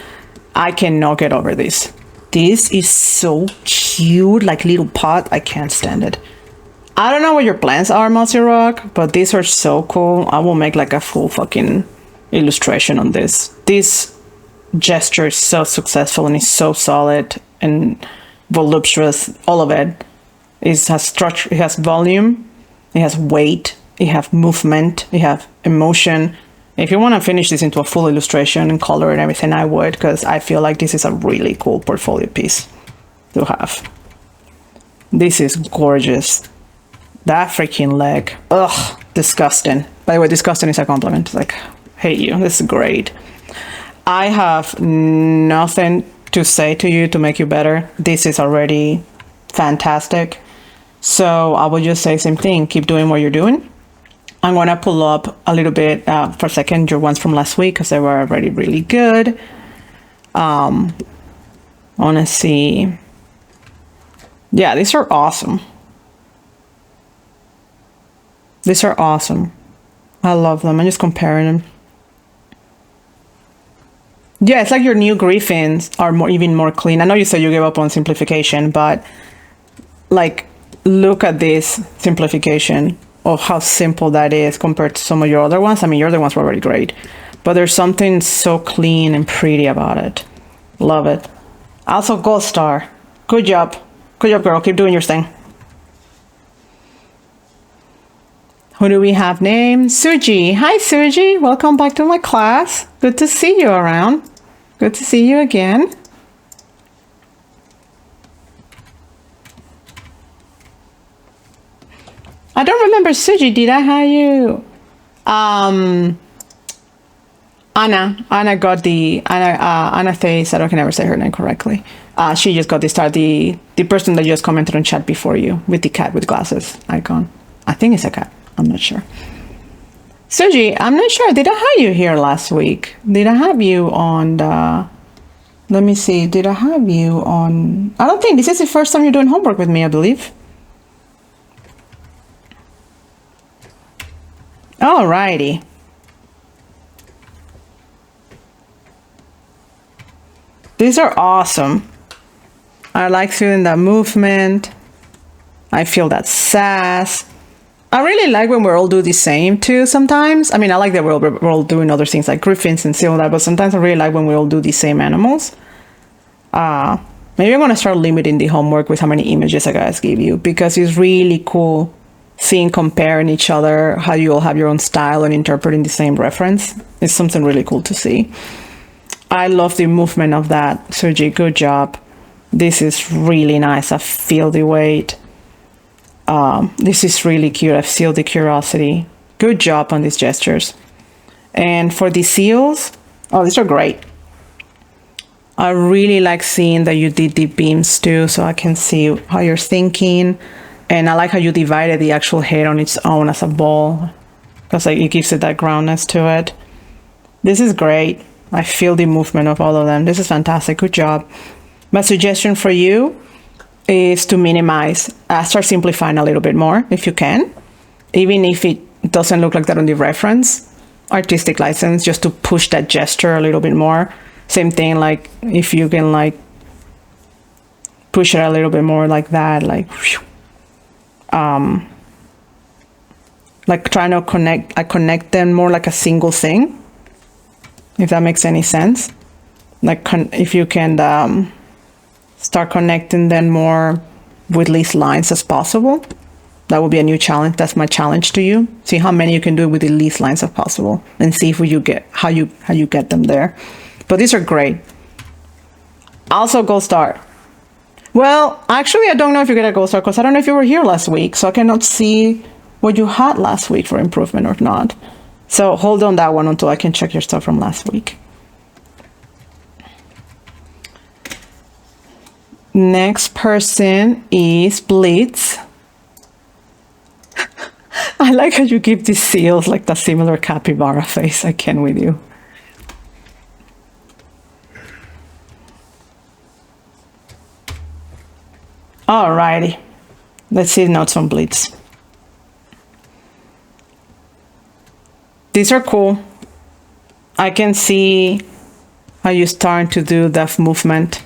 I cannot get over this. This is so cute, like little pot. I can't stand it. I don't know what your plans are, Mossy Rock, but these are so cool. I will make like a full fucking illustration on this. This gesture is so successful and it's so solid and voluptuous. All of it. It has structure, it has volume, it has weight, it has movement, it has emotion. If you want to finish this into a full illustration and color and everything, I would, because I feel like this is a really cool portfolio piece to have. This is gorgeous. That freaking leg. Ugh, disgusting. By the way, disgusting is a compliment. Like, hate you. This is great. I have nothing to say to you to make you better. This is already fantastic. So I will just say same thing. Keep doing what you're doing. I'm going to pull up a little bit for a second your ones from last week because they were already really good. I want to see. Yeah, these are awesome. These are awesome. I love them. I'm just comparing them. Yeah, it's like your new griffins are even more clean. I know you said you gave up on simplification, but like, look at this simplification of how simple that is compared to some of your other ones. I mean, your other ones were already great, but there's something so clean and pretty about it. Love it. Also, gold star. Good job. Good job, girl. Keep doing your thing. Who do we have named? Suji. Hi, Suji. Welcome back to my class. Good to see you around. Good to see you again. I don't remember, Suji. Did I have you? Anna got the Anna Thays. I can never say her name correctly. She just got the star. The person that just commented on chat before you with the cat with glasses icon. I think it's a cat. I'm not sure. Suji, I'm not sure. Did I have you here last week? Did I have you on the... Let me see. Did I have you on... I don't think. This is the first time you're doing homework with me, I believe. Alrighty. These are awesome. I like feeling that movement. I feel that sass. I really like when we're all do the same too sometimes. I mean, I like that we're all doing other things like griffins and all that, but sometimes I really like when we all do the same animals. Maybe I'm going to start limiting the homework with how many images I guys give you, because it's really cool seeing comparing each other, how you all have your own style and interpreting the same reference. It's something really cool to see. I love the movement of that, Sergey. Good job. This is really nice. I feel the weight. This is really cute. I feel the curiosity. Good job on these gestures. And for the seals, oh, these are great. I really like seeing that you did the beams too, so I can see how you're thinking. And I like how you divided the actual head on its own as a ball, because like, it gives it that groundness to it. This is great. I feel the movement of all of them. This is fantastic. Good job. My suggestion for you is to minimize, start simplifying a little bit more if you can, even if it doesn't look like that on the reference. Artistic license, just to push that gesture a little bit more. Same thing, like if you can like push it a little bit more like that, like trying to connect them more like a single thing, if that makes any sense. Like if you can start connecting them more with least lines as possible. That would be a new challenge. That's my challenge to you. See how many you can do with the least lines as possible, and see if you get how you get them there. But these are great. Also, gold star. Well, actually, I don't know if you get a gold star because I don't know if you were here last week, so I cannot see what you had last week for improvement or not. So hold on that one until I can check your stuff from last week. Next person is Blitz. I like how you give these seals like the similar capybara face. I can with you. Alrighty. Let's see notes on Blitz. These are cool. I can see how you're starting to do that movement.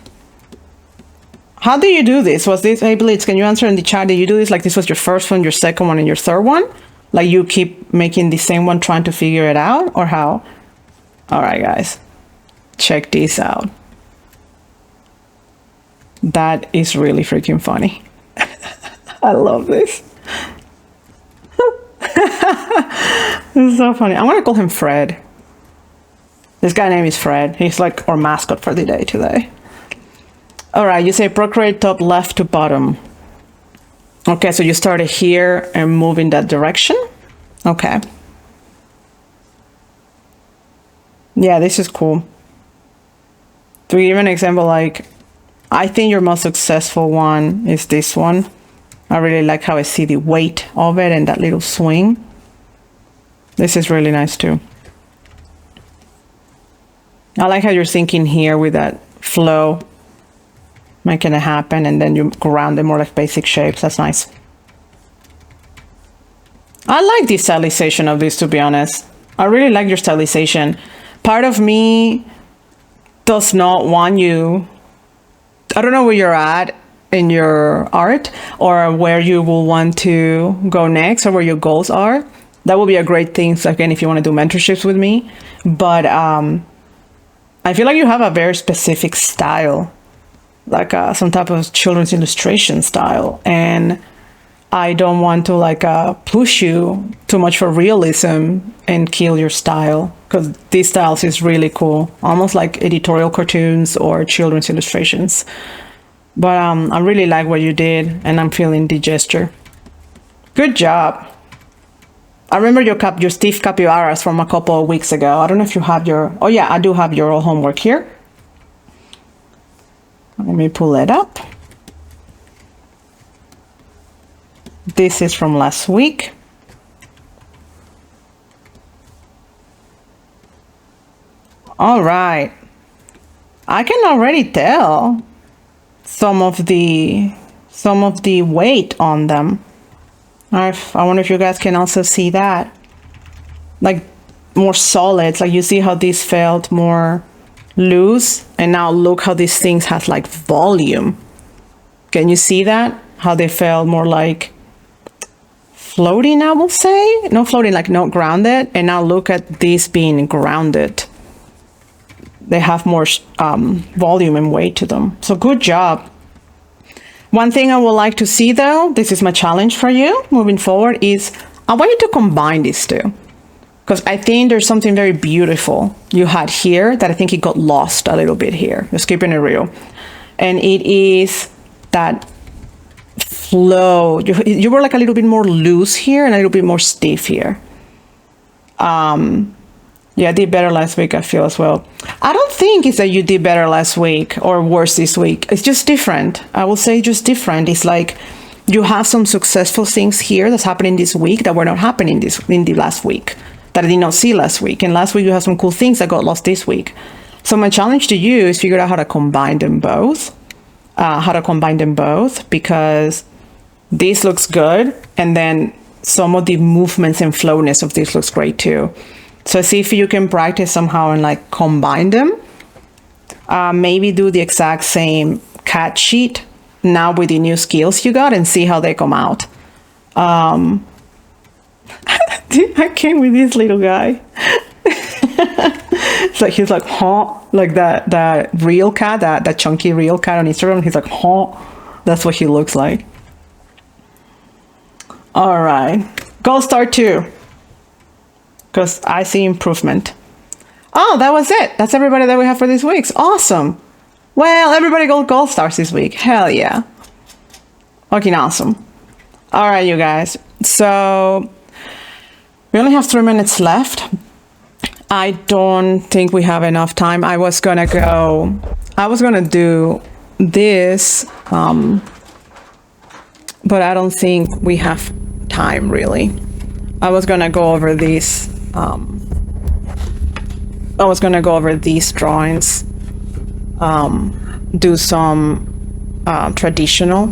How do you do this? Was this, hey Blitz, can you answer in the chat? Did you do this like this was your first one, your second one, and your third one? Like you keep making the same one trying to figure it out, or how? All right, guys, check this out. That is really freaking funny. I love this. This is so funny. I'm gonna call him Fred. This guy name is Fred. He's like our mascot for the day today. All right, you say procreate top left to bottom. Okay, so you started here and move in that direction. Okay. Yeah, this is cool. To give an example, like, I think your most successful one is this one. I really like how I see the weight of it and that little swing. This is really nice too. I like how you're thinking here with that flow, making it happen, and then you ground it more like basic shapes. That's nice. I like the stylization of this, to be honest. I really like your stylization. Part of me does not want you, I don't know where you're at in your art or where you will want to go next or where your goals are. That will be a great thing, so again, if you want to do mentorships with me. But I feel like you have a very specific style, like some type of children's illustration style. And I don't want to like push you too much for realism and kill your style, because these styles is really cool, almost like editorial cartoons or children's illustrations. But I really like what you did, and I'm feeling the gesture. Good job. I remember your stiff capybaras from a couple of weeks ago. I don't know if you have your, oh yeah, I do have your homework here. Let me pull it up. This is from last week. All right. I can already tell some of the weight on them. I wonder if you guys can also see that. Like more solids, like you see how this felt more loose, and now look how these things has like volume. Can you see that? How they felt more like floating, I will say. Not floating, like not grounded. And now look at these being grounded. They have more volume and weight to them. So good job. One thing I would like to see though, this is my challenge for you moving forward, is I want you to combine these two. Because I think there's something very beautiful you had here that I think it got lost a little bit here. Just keeping it real. And it is that flow. You were like a little bit more loose here and a little bit more stiff here. Yeah, I did better last week, I feel, as well. I don't think it's that you did better last week or worse this week. It's just different. I will say just different. It's like you have some successful things here that's happening this week that were not happening in the last week, that I did not see last week. And last week you have some cool things that got lost this week. So my challenge to you is figure out how to combine them both. Because this looks good. And then some of the movements and flowness of this looks great too. So see if you can practice somehow and like combine them. Maybe do the exact same cat sheet now with the new skills you got and see how they come out. I came with this little guy. It's like he's like, huh? Like that real cat, that chunky real cat on Instagram. He's like, huh? That's what he looks like. All right, gold star 2. Because I see improvement. Oh, that was it. That's everybody that we have for this week. Awesome. Well, everybody got gold stars this week. Hell yeah. Fucking awesome. All right, you guys. So we only have 3 minutes left. I don't think we have enough time. I was gonna do this, but I don't think we have time really. I was gonna go over these. I was gonna go over these drawings, do some traditional,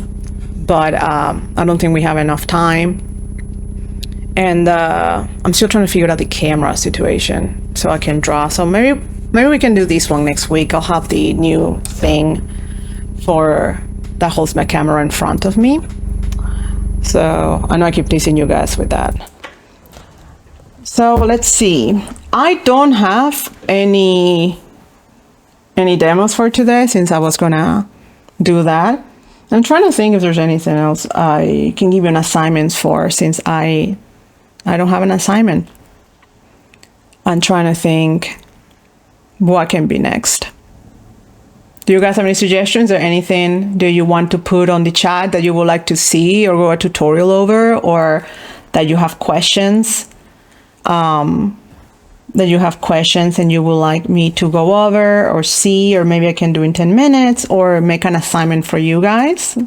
but I don't think we have enough time. And I'm still trying to figure out the camera situation so I can draw. So maybe we can do this one next week. I'll have the new thing for that holds my camera in front of me. So I know I keep teasing you guys with that. So let's see. I don't have any demos for today since I was gonna do that. I'm trying to think if there's anything else I can give you an assignment for, since I don't have an assignment. I'm trying to think what can be next. Do you guys have any suggestions or anything do you want to put on the chat that you would like to see or go a tutorial over, or that you have questions? That you have questions and you would like me to go over or see, or maybe I can do in 10 minutes or make an assignment for you guys.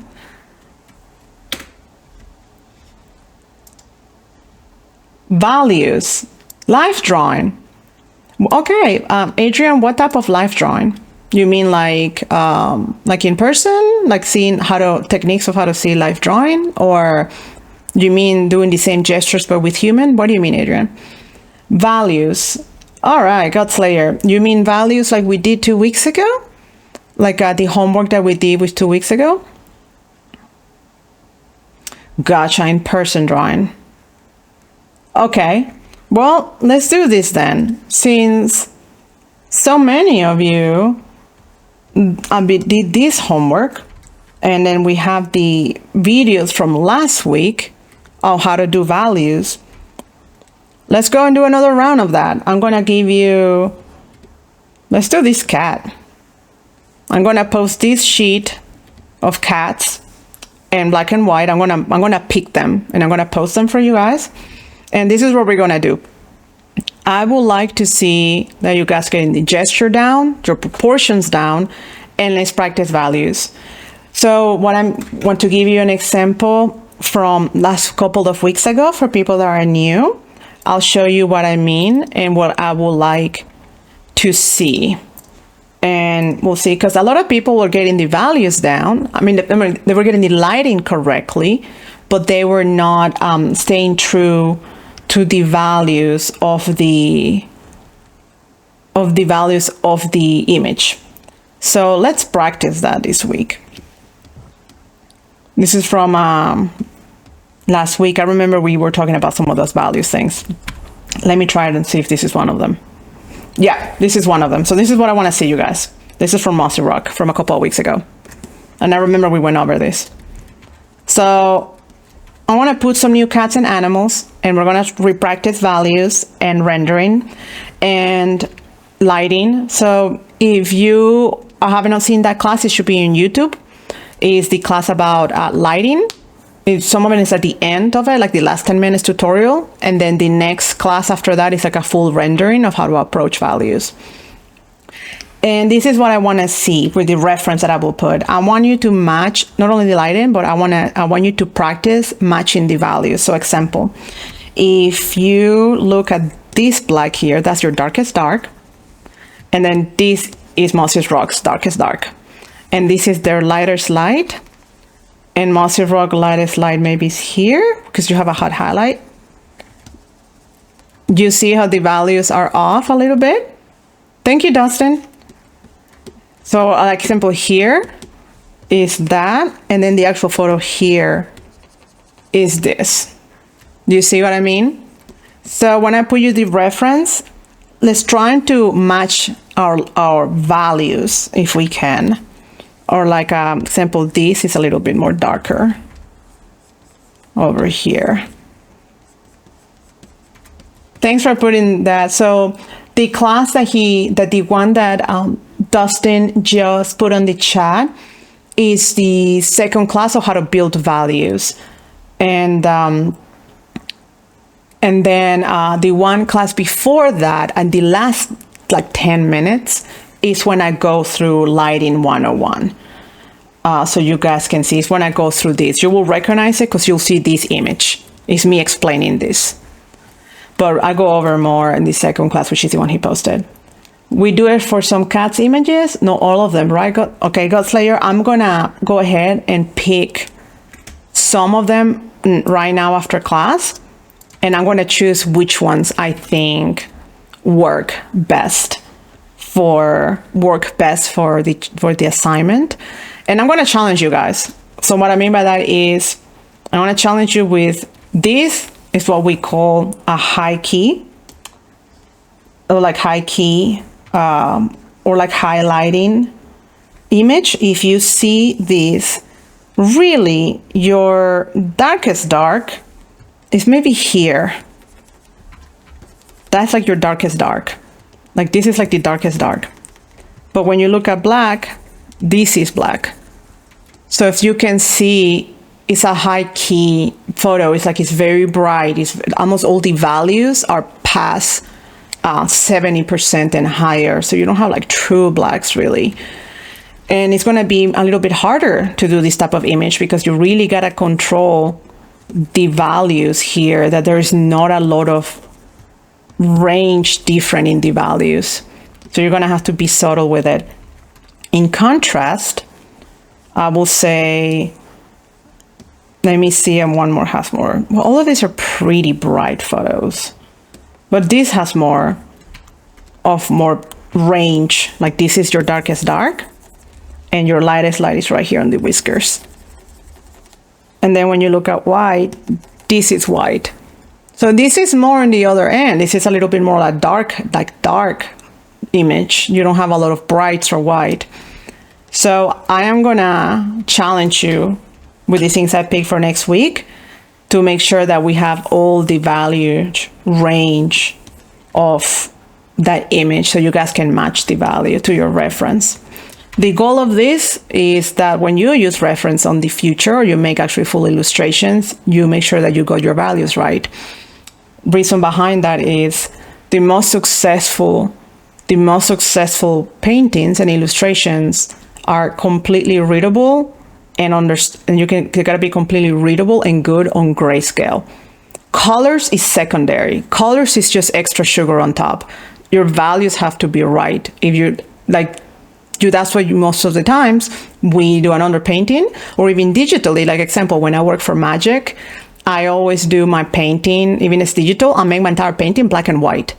Values. Life drawing. Okay, Adrian, what type of life drawing? You mean like in person, like seeing techniques of how to see life drawing, or you mean doing the same gestures but with human? What do you mean, Adrian? Values. All right, God Slayer. You mean values like we did 2 weeks ago? Like the homework that we did was 2 weeks ago? Gotcha, in person drawing. Okay, well, let's do this then. Since so many of you did this homework, and then we have the videos from last week on how to do values. Let's go and do another round of that. I'm gonna give you, let's do this cat. I'm gonna post this sheet of cats in black and white. I'm gonna pick them and I'm gonna post them for you guys. And this is what we're gonna do. I would like to see that you guys getting the gesture down, your proportions down, and let's practice values. So want to give you an example from last couple of weeks ago for people that are new. I'll show you what I mean and what I would like to see. And we'll see, because a lot of people were getting the values down. I mean, they were getting the lighting correctly, but they were not staying true to the values of the values of the image. So let's practice that this week. This is from last week. I remember we were talking about some of those values things. Let me try it and see if this is one of them. Yeah, this is one of them. So this is what I want to see, you guys. This is from Mossy Rock from a couple of weeks ago. And I remember we went over this. So I want to put some new cats and animals, and we're going to repractice values and rendering and lighting. So if you haven't seen that class, it should be on YouTube. It's the class about lighting. Some of it is at the end of it, like the last 10 minutes tutorial. And then the next class after that is like a full rendering of how to approach values. And this is what I want to see with the reference that I will put. I want you to match not only the lighting, but I want you to practice matching the values. So example, if you look at this black here, that's your darkest dark. And then this is Mossy Rock's darkest dark. And this is their lightest light. And Mossy Rock lightest light maybe is here because you have a hot highlight. Do you see how the values are off a little bit? Thank you, Dustin. So like example here is that, and then the actual photo here is this. Do you see what I mean? So when I put you the reference, let's try to match our values if we can. Or like example, this is a little bit more darker over here. Thanks for putting that. So the class that the one that Dustin just put on the chat is the second class of how to build values. And then the one class before that, and the last like 10 minutes, is when I go through lighting 101. So you guys can see, it's when I go through this. You will recognize it because you'll see this image. It's me explaining this. But I go over more in the second class, which is the one he posted. We do it for some cats images, not all of them, right? Okay, Godslayer, I'm gonna go ahead and pick some of them right now after class. And I'm gonna choose which ones I think work best for the assignment. And I'm going to challenge you guys. So what I mean by that is I want to challenge you with this is what we call a high key, or like high key, or like highlighting image. If you see this, really your darkest dark is maybe here. That's like your darkest dark. Like this is like the darkest dark. But when you look at black, this is black. So if you can see, it's a high key photo. It's like it's very bright. It's almost all the values are past 70% and higher. So you don't have like true blacks really. And it's going to be a little bit harder to do this type of image because you really got to control the values here, that there is not a lot of range different in the values. So you're going to have to be subtle with it. In contrast, I will say, let me see, and one more has more. Well, all of these are pretty bright photos, but this has more range. Like this is your darkest dark, and your lightest light is right here on the whiskers. And then when you look at white, this is white. So this is more on the other end. This is a little bit more like dark image. You don't have a lot of brights or white. So I am gonna challenge you with the things I picked for next week to make sure that we have all the value range of that image so you guys can match the value to your reference. The goal of this is that when you use reference on the future, or you make actually full illustrations, you make sure that you got your values right. Reason behind that is the most successful paintings and illustrations are completely readable and they gotta be completely readable and good on grayscale. Colors is secondary. Colors is just extra sugar on top. Your values have to be right. If you that's why most of the times we do an underpainting, or even digitally. Like example, when I work for Magic, I always do my painting, even if it's digital, I make my entire painting black and white.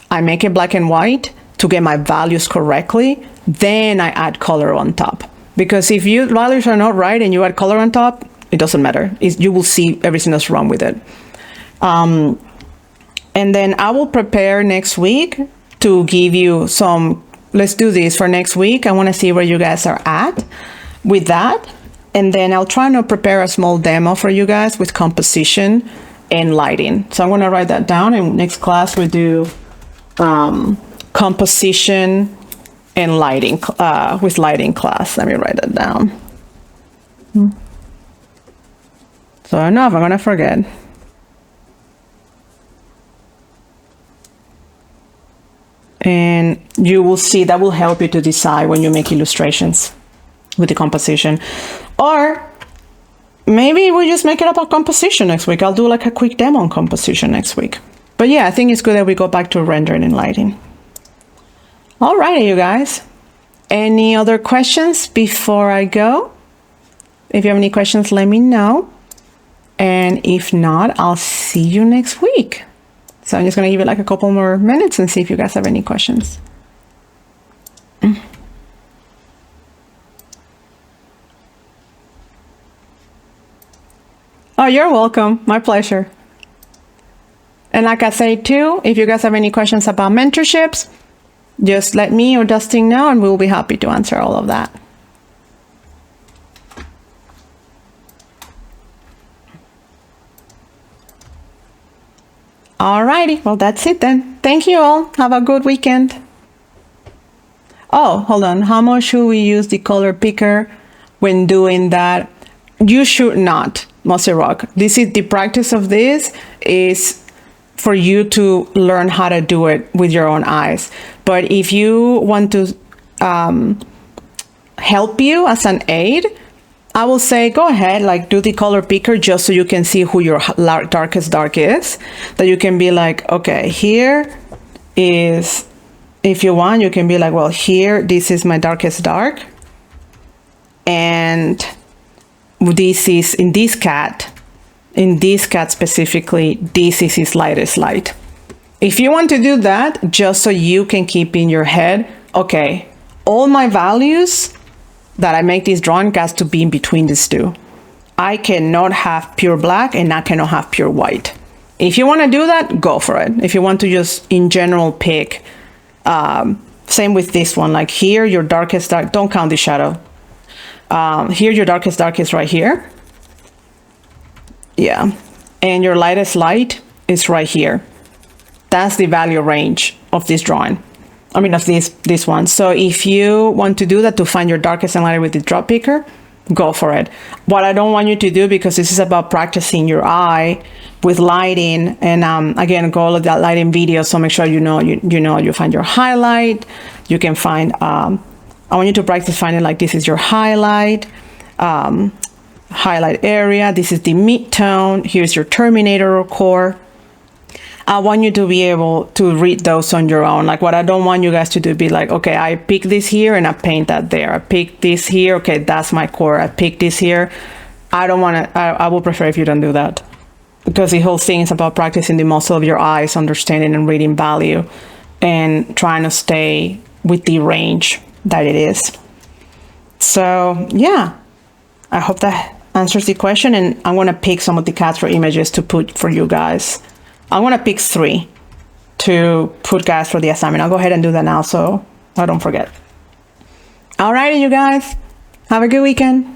I make it black and white to get my values correctly. Then I add color on top. Because if your values are not right and you add color on top, it doesn't matter. You will see everything that's wrong with it. And then I will prepare next week to give you some, let's do this for next week. I want to see where you guys are at with that. And then I'll try to prepare a small demo for you guys with composition and lighting. So I'm going to write that down. In next class, we do composition and lighting with lighting class. Let me write that down. So I know if I'm going to forget. And you will see that will help you to decide when you make illustrations with the composition. Or maybe we just make it about composition next week. I'll do like a quick demo on composition next week. But yeah, I think it's good that we go back to rendering and lighting. All right, you guys. Any other questions before I go? If you have any questions, let me know. And if not, I'll see you next week. So I'm just going to give it like a couple more minutes and see if you guys have any questions. Oh, you're welcome. My pleasure. And like I say too, if you guys have any questions about mentorships, just let me or Dustin know and we'll be happy to answer all of that. Alrighty, well that's it then. Thank you all. Have a good weekend. Oh, hold on. How much should we use the color picker when doing that? You should not, Mossy Rock. This is the practice of this is for you to learn how to do it with your own eyes. But if you want to help you as an aid, I will say go ahead, like do the color picker just so you can see who your darkest dark is. That you can be like, okay, here is, if you want, you can be like, well, here, this is my darkest dark. And this is, in this cat specifically, this is his lightest light. If you want to do that, just so you can keep in your head, okay, all my values that I make this drawing has to be in between these two. I cannot have pure black and I cannot have pure white. If you want to do that, go for it. If you want to just in general pick, same with this one, like here, your darkest dark, don't count the shadow. Here, your darkest dark is right here. Yeah. And your lightest light is right here. That's the value range of this drawing. I mean, of this one. So if you want to do that to find your darkest and lighter with the drop picker, go for it. What I don't want you to do, because this is about practicing your eye with lighting, and again, go all of that lighting video. So make sure you find your highlight. You can find. I want you to practice finding like this is your highlight, highlight area. This is the mid-tone. Here's your terminator or core. I want you to be able to read those on your own. Like what I don't want you guys to do be like, okay, I pick this here and I paint that there. I pick this here. Okay, that's my core. I pick this here. I don't want to, I would prefer if you don't do that, because the whole thing is about practicing the muscle of your eyes, understanding and reading value, and trying to stay with the range that it is. So yeah, I hope that answers the question. And I'm going to pick some of the cats for images to put for you guys. I'm going to pick 3 to put guys for the assignment. I'll go ahead and do that now so I don't forget. Alrighty, you guys, have a good weekend.